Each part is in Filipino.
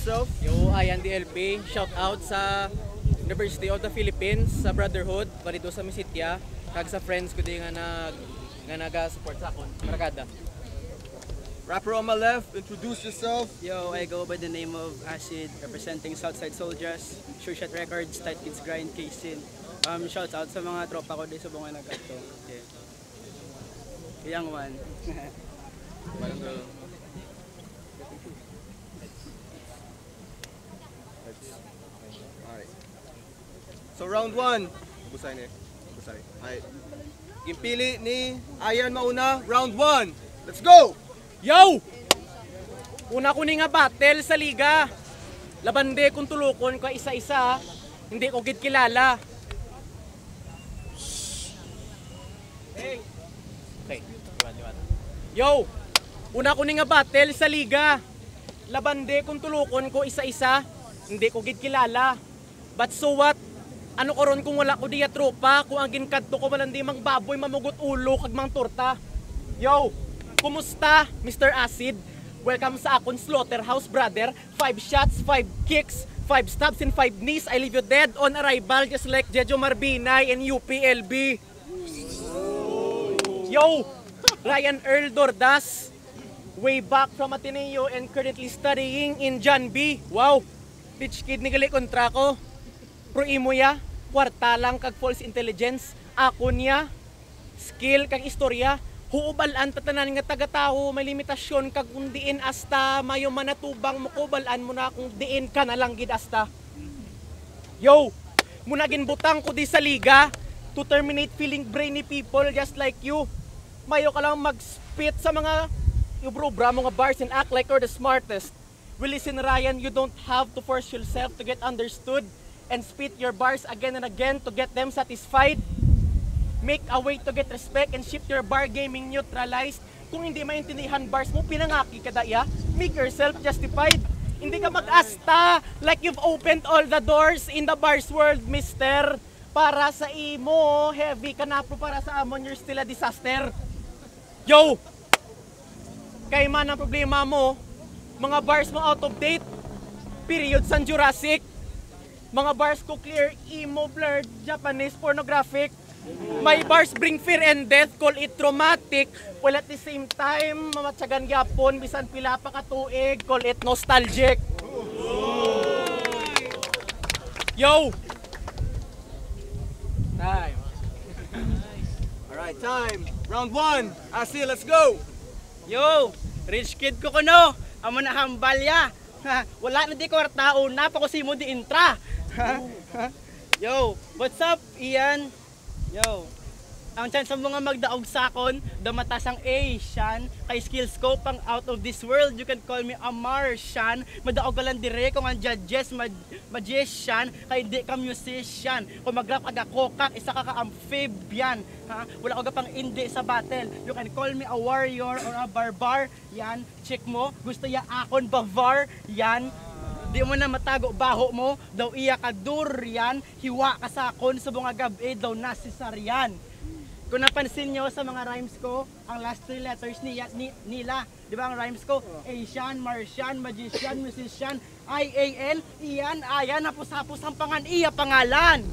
yourself. Yo, ayan DLP. Shout out sa University of the Philippines, sa Brotherhood, parito sa Misitya, kag sa friends ko din nga naga-support sa akon. Maragada. Rapper on my left, introduce yourself. Yo, I go by the name of Acid, representing Southside Soldiers, Sure Shot Records, Tight Kids Grind, K-Sin. Shouts out sa mga tropa ko din sa buong nagato. Yeah. Young one. Alright. So round 1. Busay ni. Busay. Alright. Gimpili ni Ayan mauna, round 1. Let's go! Yo! Una ko ni nga battle sa liga. Labande kung tulukon ko isa-isa, hindi ko gid kilala. Hey. Okay. Yo! Una ko ni nga battle sa liga. Labande kung tulukon ko isa-isa, hindi ko gid kilala. But so what? Ano ko ron kung wala ko diya tropa, kung ang ginkadto ko malandi mang baboy mamugot ulo kag mang torta. Yo! Kumusta, Mr. Acid? Welcome sa akong slaughterhouse, brother. 5 shots, 5 kicks, 5 stabs, and 5 knees. I leave you dead on arrival just like Jejo Marbinay and UPLB. Yo! Ryan Earl Dordas. Way back from Ateneo and currently studying in John B. Wow! Rich kid ni gali kontra ko. Pro imo ya, kwarta lang kag false intelligence. Ako niya, skill kag istorya. Huubalan tatanan nga taga-taho, may limitasyon kag kung diin asta, mayo manatubang mukubalan mo na kung diin ka na lang gid asta. Yo, muna ginbutang ko di sa liga to terminate feeling brainy people just like you. Mayo ka lang mag-spit sa mga ubra mga bars and act like you're the smartest. Well, listen Ryan, you don't have to force yourself to get understood and spit your bars again and again to get them satisfied. Make a way to get respect and shift your bar gaming neutralized. Kung hindi maintindihan bars mo, pinangaki ka daya, make yourself justified. Hindi ka mag-asta like you've opened all the doors in the bars world, mister. Para sa imo, heavy ka na po para sa amon, you're still a disaster. Yo! Kay man ang problema mo, mga bars mo out of date, period sa Jurassic. Mga bars ko clear, emo, blurred, Japanese, pornographic. My bars bring fear and death, call it traumatic. While at the same time, mamatsagan gyapon, bisan pila pa katuig, call it nostalgic. Yo! Time. Alright, time. Round 1. Asi, let's go! Yo, rich kid ko kuno. Amo na hambal ya. Wala na di kwarta una pa ko simo di intra. Yo, what's up, Ian? Yo, ang chance sa mga magdaog sakon, damatas ang Asian, kay skills ko pang out of this world, you can call me a Martian, madaog ka lang dire kung ang judges, magician, kay di ka musician, kung mag-rap aga kokak, isa ka ka-amphibian, ha? Wala ka pang hindi sa battle, you can call me a warrior or a barbar, yan, check mo, gusto ya akon bavar, yan, di mo na matago baho mo, daw iya ka durian, hiwa ka sakon sa mga gabi, daw nasisaryan. Kung napansin nyo sa mga rhymes ko, ang last 3 letters nila, di ba ang rhymes ko? Asian, Martian, Magician, Musician, I-A-N, Iyan, Ayan, hapos-hapos ang iya pangalan.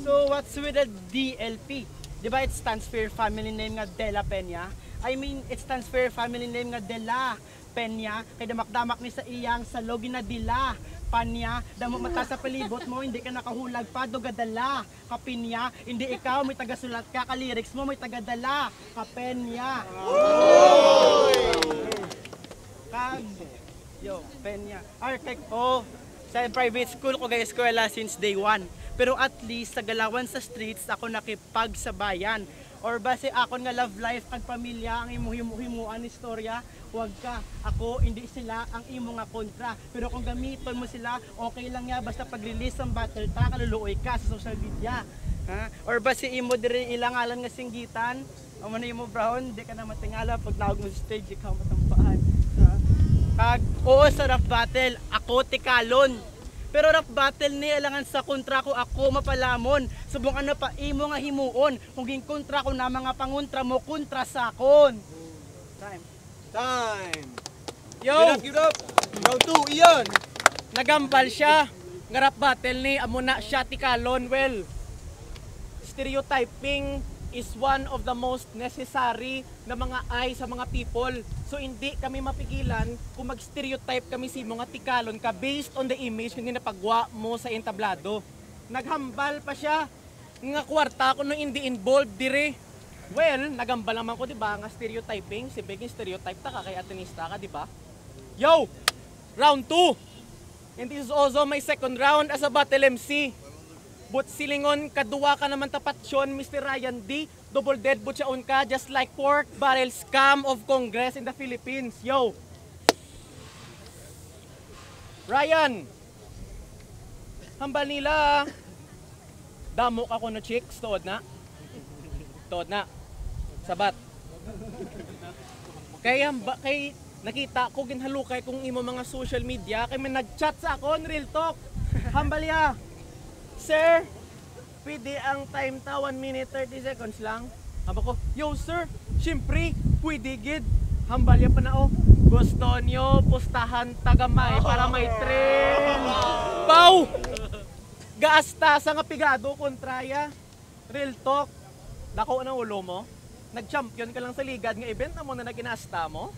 So what's with the DLP? Di ba it stands for family name nga De La Peña? I mean, it stands for family name nga De La Peña, kay damak-damak ni sa iyang sa logi na dila. Panya, damo mata sa palibot mo, hindi ka nakahulag pa, dogadala. Kapinya, hindi ikaw, may tagasulat ka, kaliriks mo, may tagadala. Kapenya. Kag, yo, Penya. Architect, sa private school ko kay eskwela since day 1. Pero at least sa galawan sa streets, ako nakipagsabayan. Or base akon nga love life kag pamilya ang himuhimuan istorya, huwag ka, ako, hindi sila ang imo nga kontra. Pero kung gamiton mo sila, okay lang ya, basta pag-release ang battle ta, kaluluoy ka sa social media. Ha? Or base imo diri ilangalan nga singgitan, amo na imo brown, di ka na matingala pag naog mo sa stage, ikaw matampaan. Ha? Kag, oo sa rap battle, ako tikalon. Pero rap battle ni alangan sa kontra ko ako mapalamon. Subong ano pa imo nga himuon. Kung ging kontra ko na mga pangontra mo kontra sakon. Time. Time. Yo, Give it up. Round 2, Ian. nagambal siya. Ngarap battle ni amo na siya tikalon. Well, stereotyping is one of the most necessary na mga ay sa mga people. So hindi kami mapigilan kung mag-stereotype kami si mga tikalon ka based on the image na ginapagwa mo sa entablado. Naghambal pa siya nga kwarta ko no hindi involved dire. Well, nagambal naman ko, di ba, nga stereotyping. Si Begging stereotype ta ka kay atenista ka, di ba? Yo! Round 2! And this is also my second round as a battle MC. But silingon, kadua ka naman tapat yun, Mr. Ryan D. Double dead but siya ka, just like pork barrel scam of Congress in the Philippines. Yo! Ryan! Hambal nila. Damo ka ko no chicks, tuod na. Tuod na. Sabat. Kaya nakita ko ginhalukay kung imo mga social media kay may nag-chat sa akon real talk. Hambalya. Sir, pwede ang time ta 1 minute 30 seconds lang. Hamba ko, yo sir, syempre pwede gid. Hambalya pa na oh. Gusto nyo pustahan tagamay para may trail. Pau! Gaasta sa nga pigado kontraya. Real talk. Dako ng ulo mo. Nag-champion ka lang sa ligad nga event na mo na naginasta mo?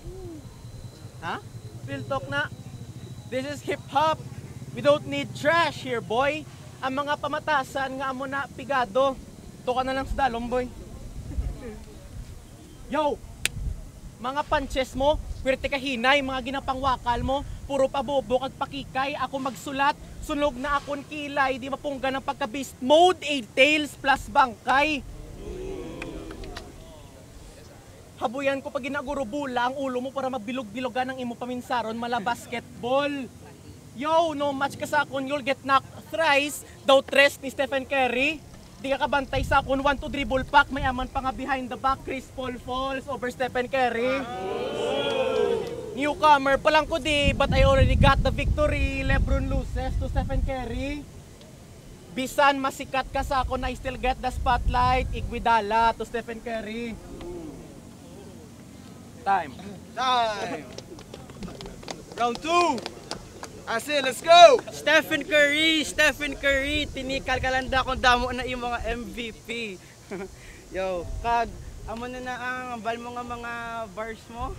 Ha? Real talk na. This is hip-hop. We don't need trash here, boy. Ang mga pamatasan nga amo na pigado. Tuka na lang sa dalong, boy. Yo! Mga punches mo, pwerte ka hinay, mga ginapangwakal mo, puro pabubok at pakikay, ako magsulat, sunog na akon kilay, di mapungga ng pagka-beast mode, 8 tails plus bangkay. Habuyan ko pag ginagurubula ang ulo mo para magbilog-bilogan ng imo paminsaron mala basketball. Yo, no match ka sa akon, you'll get knocked thrice, daw tres ni Stephen Curry. Di ka kabantay sa akon, 1-2 dribble pack, may aman pa nga behind the back, Chris Paul falls over Stephen Curry. Newcomer pa lang ko di, but I already got the victory. LeBron loses to Stephen Curry. Bisan masikat ka sa akon, I still get the spotlight. Iguodala to Stephen Curry. Time. Round 2. Asin, let's go. Stephen Curry, tinikal ka lang da kung damo na yung mga MVP. Yo, kag, amo na ang bal mo nga mga bars mo.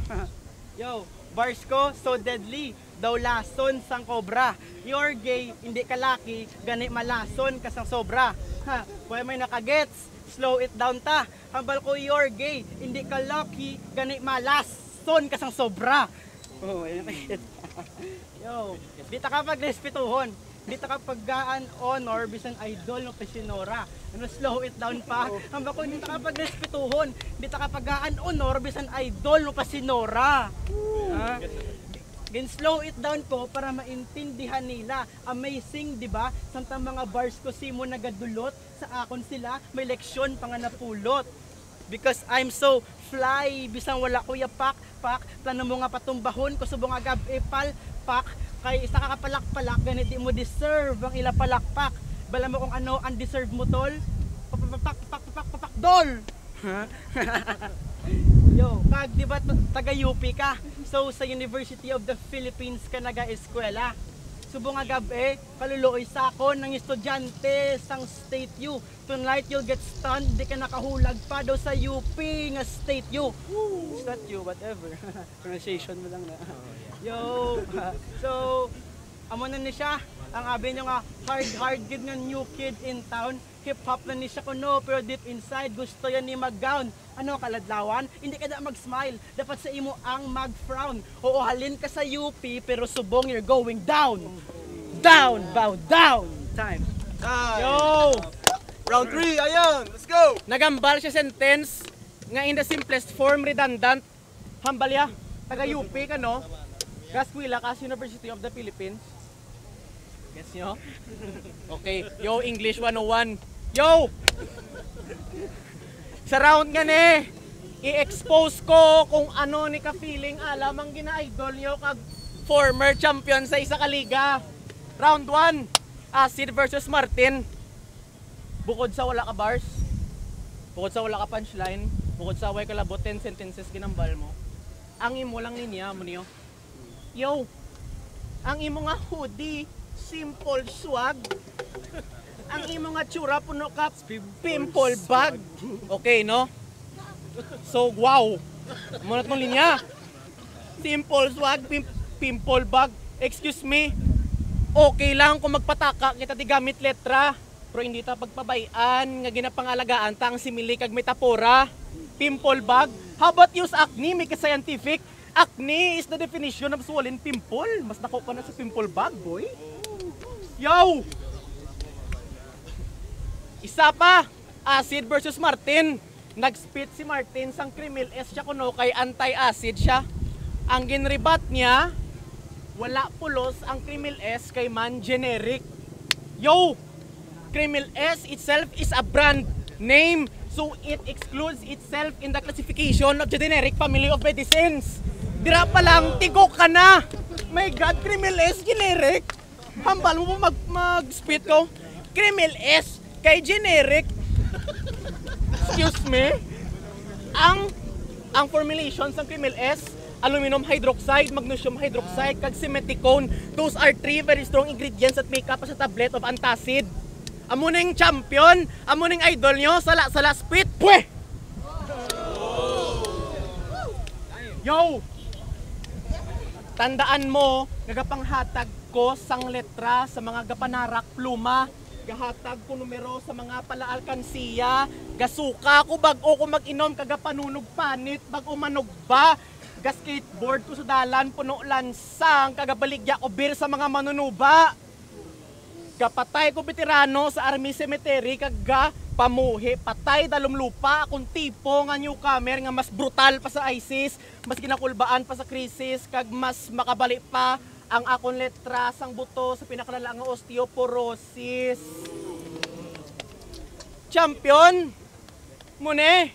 Yo, bars ko, so deadly, daw lason sang cobra. You're gay, hindi ka lucky, gani malason ka sang sobra. Ha, kung may nakagets, slow it down ta. Hambal ko you're gay, hindi ka lucky, gani malason ka sang sobra. Oh, yo, di ta ka pagrespetuhon, di ta ka paggaan honor bisan idol no pesinora. Ano slow it down pa? Hamba ko di ta ka pagrespetuhon, di ta ka paggaan honor bisan idol no pesinora. Ha? Gin slow it down ko para maintindihan nila. Amazing, di ba? Samtang mga bars ko simo nagadulot, sa akon sila may leksyon pa nga napulot. Because I'm so fly, bisang wala ko yapak, plano mo nga patumbahon, kusubo nga gab pak, kay isa ka kapalak-palak, ganit di mo deserve ang ila palakpak. Bala mo kung ano undeserved mo tol, pak dol. Yo, kag di ba taga UP ka? So sa University of the Philippines ka naga-eskwela. Subo nga gabi, kaluluoy sa akon ng estudyante sang State U. Tonight you'll get stunned, di ka nakahulag pa daw sa UP nga State U. State U, whatever. Pronunciation mo lang na. Yo, so, amo na ni siya. Ang abi niya nga, hard gid nga new kid in town. Hip-hop na ni siya kuno, pero deep inside, gusto yan ni mag-gown. Ano, kaladlawan? Hindi ka na mag-smile. Dapat sa imo ang mag-frown. Oo, halin ka sa UP, pero subong you're going down. Down, bow down. Time. Yo! Round 3, ayan, let's go. Nagambal siya sentence nga in the simplest form redundant. Hambalya, taga UP ka no? Gaskwila ka, University of the Philippines. Gets nyo? Okay, yo, English 101. Yo! Sa round nga ni, i-expose ko kung ano ni ka-feeling alam ang gina-idol nyo kag former champion sa isa ka liga. Round 1, Acid versus Martin. Bukod sa wala ka bars, bukod sa wala ka punchline, bukod sa way kalabot 10 sentences ginambal mo, ang imo lang niya mo niyo. Yo, ang imo nga hoodie, simple swag. Ang imo nga tsura puno ka pimple bag. Okay, no? So, wow. Muna itong linya. Simple swag, pimple bag. Excuse me. Okay lang kung magpataka kita di gamit letra. Pero hindi ta pagpabayan nga ginapangalagaan ta ang simili kag metapora. Pimple bag. How about use acne? Make it scientific. Acne is the definition of swollen pimple. Mas nako pa na sa pimple bag, boy. Yo! Isa pa, acid versus Martin. Nag-spit si Martin sang Crimil S siya kuno kay anti-acid siya. Ang ginribat niya, wala pulos ang Crimil S kay man generic. Yo! Crimil S itself is a brand name, so it excludes itself in the classification of the generic family of medicines. Dira pa lang, tigok ka na! My God, Crimil S generic! Hambal mo po mag-spit ko? Crimil S kay generic. Excuse me. Ang formulations ng Crimil S, aluminum hydroxide, magnesium hydroxide, kag simeticone. Those are 3 very strong ingredients that make up as a tablet of antacid. Amo ning champion, amo ning idol nyo, sala spit. Pwe! Yo! Tandaan mo, nagapanghatag ko sang letra sa mga gapanarak pluma. Gahatag ko numero sa mga palaalkansiya. Gasuka ko bag-o ko mag-inom kagapanunog panit bag-o manugba. Ga-skateboard ko sa dalan puno lansang kagabaligya ko beer sa mga manunuba. Gapatay ko veterano sa Army Cemetery kaga pamuhi patay dalom lupa akong tipo nga newcomer nga mas brutal pa sa ISIS, mas ginakulbaan pa sa krisis kag mas makabali pa ang akong letra sang buto sa pinakalala nga osteoporosis. Champion! Mune!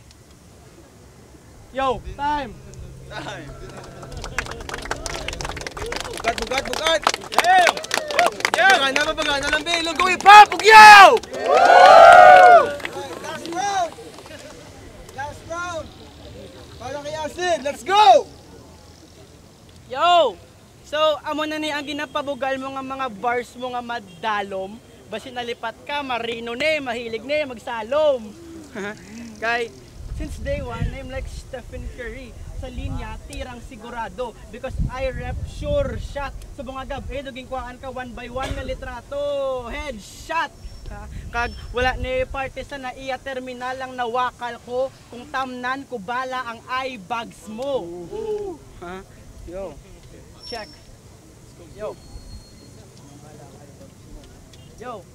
Yo, time! Bugat! Yeah! Bagana lang, be! Ilong gawin pa! Pugyaw! Last round! Para kay Acid, let's go! Yo! So, amo na ni ang ginapabugal mo nga mga bars mo nga madalom. Basi nalipat ka, marino ni, mahilig ni, magsalom. Kay, since day one, I'm like Stephen Curry. Sa linya, tirang sigurado. Because I rep sure shot. Sa mga gabi, duging kuhaan ka 1 by 1 nga litrato. Headshot! Kag wala ni partisan na iya terminal lang nawakal ko kung tamnan ko bala ang eye bags mo. Yo. Check. Yo.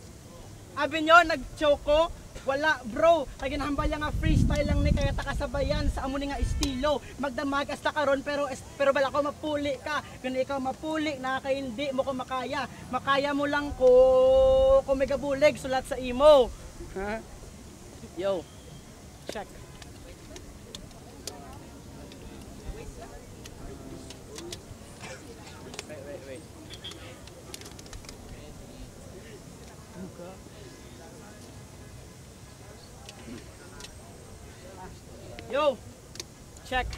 Abi nyo, nag-choco? Wala bro, kaya ginahambal nga freestyle lang ni kaya takasabayan sa amo ni nga estilo. Magdamag hasta karon pero bala ko mapuli ka. Kung ikaw mapuli, nakakaindi mo ko makaya. Makaya mo lang ko kung may gabulig sulat sa imo. Ha? Yo. Check. Wait. Yo, check.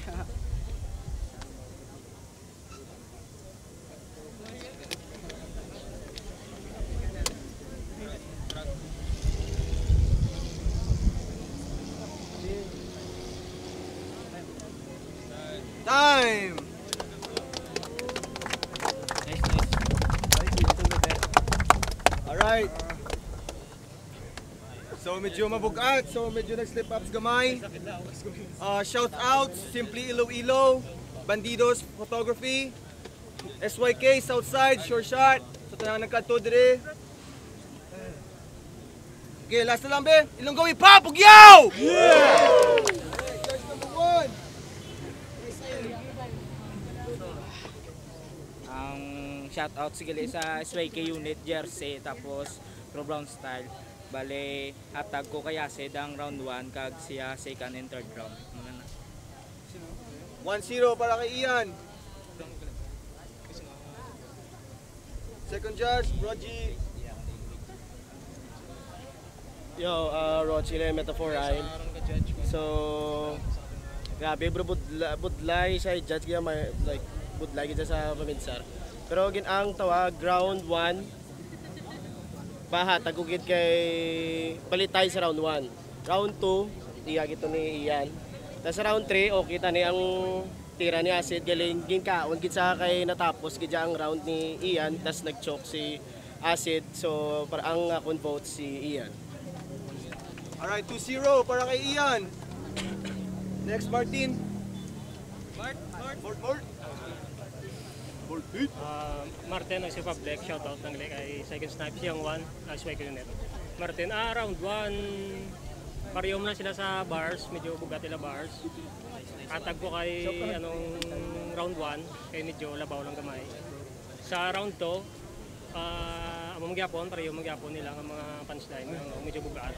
Time! Alright. So medyo mabugat, so medyo nag-slip ups gamay. Shout outs, Simply Iloilo, Bandidos Photography, SYK Southside, Sure Shot. So tanang nagkanto dire. Okay, last na lang be. Ilong gawin pa, pugyaw! Yeah! Judge number 1. Ang shoutout sigili sa SYK unit jersey tapos pro brown style. Bale hatag ko kay Acid ang round 1 kag siya second and third round. 1-0 para kay Ian. Second judge, Rogie. Yo, Rochi na metaphor ay. So, grabe bro, budlay siya judge kaya may like budlay gid sa paminsar. Pero gin ang tawag round 1 baha tagugid kay palitay sa round 1. Round 2 iya gito ni Ian. Tapos sa round 3 okay ta ni ang tira ni Acid galing ginkaon gid sa kay natapos gid ang round ni Ian tas nag-choke si Acid so para ang akong vote si Ian. Alright, 2-0 para kay Ian. Next, Martin. Mart. Martin ang si Public, shoutout ng kay Second Snipe siyang 1, Swiker Unit. Martin, round 1, parehom na sila sa bars, medyo bugat nila bars. Atag ko kay round 1, kay medyo labaw lang gamay. Sa round 2, among gyapon, parehom magyapon nila ang mga punchline, medyo bugat.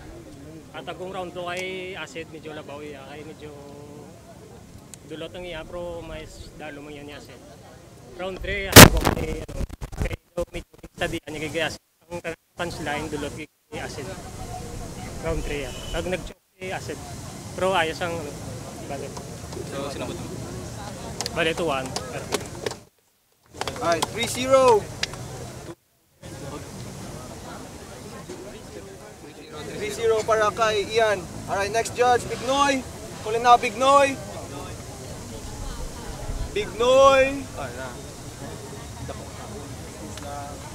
Atag kong round 2 kay Acid, medyo labaw iya, kay medyo dulot ang iya, pero mais dalo man yan ni Acid. Round 3, ako kay medyo study niya kay Acid. Ang punchline dulot kay Acid. Round 3 Pag nag-choke kay Acid. Pero ayos ang balik. So, sinabot mo? Balik 2-1. Alright, 3-0. 3-0 para kay Ian. Alright, next judge, Big Noy. Kulin na, Big Noy. Big Noy.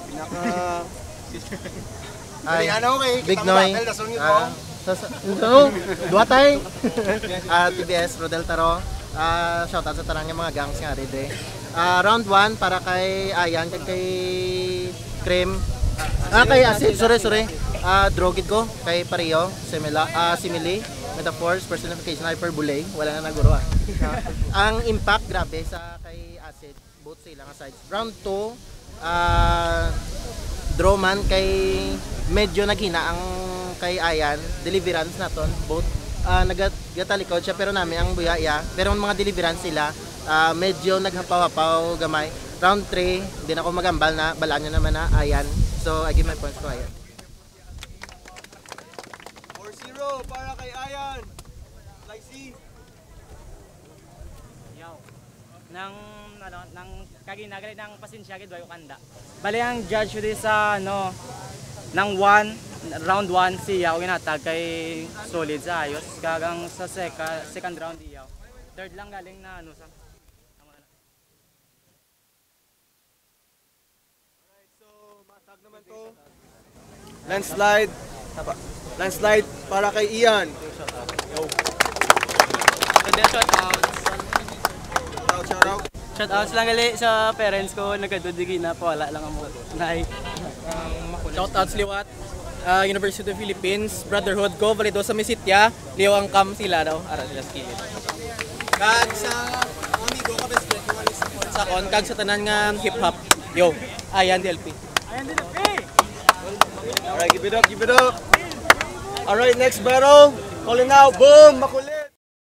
Pinaka... Ay, ano kay Big Noy. Dua tay. TBS Rodel Taro. Shoutout sa tarang mga gangs nga rin. Round 1 para kay Ayan, kay Cream. Kay Acid, sorry. Drogid ko kay Pario, Simile, Metaphors, Personification, Hyperbole, wala na naguro Ang impact grabe sa kay Acid, both sila nga sides. Round 2, draw man kay medyo naghina ang kay Ayan, deliverance naton, both nagatalikod siya pero namin ang buyaya, pero ang mga deliverance sila medyo naghapaw-hapaw gamay. Round 3, hindi na ako magambal na balaan niya naman na Ayan. So I give my points to Ayan. 4-0 para kay Ayan. Lexi. Nang kaginagalit ng pasensya gid wayo kanda. Bali ang judge di sa ng round 1 siya o ginatag kay solid sa ayos kagang sa second round iyaw. Third lang galing na sa naman to. Landslide para kay Ian. Shoutouts lang gali sa parents ko, nagkadudigi na po, wala lang mo. Nay. Shoutouts liwat. University of Philippines, Brotherhood ko, valito sa Misitya, liyaw ang kam sila daw, ara sila sa kilid. Kag sa amigo ka best friend, sa kon, kag sa tanan nga hip-hop, yo, Ayan DLP. Alright, give it up. Alright, next battle. Calling out, boom, makulit.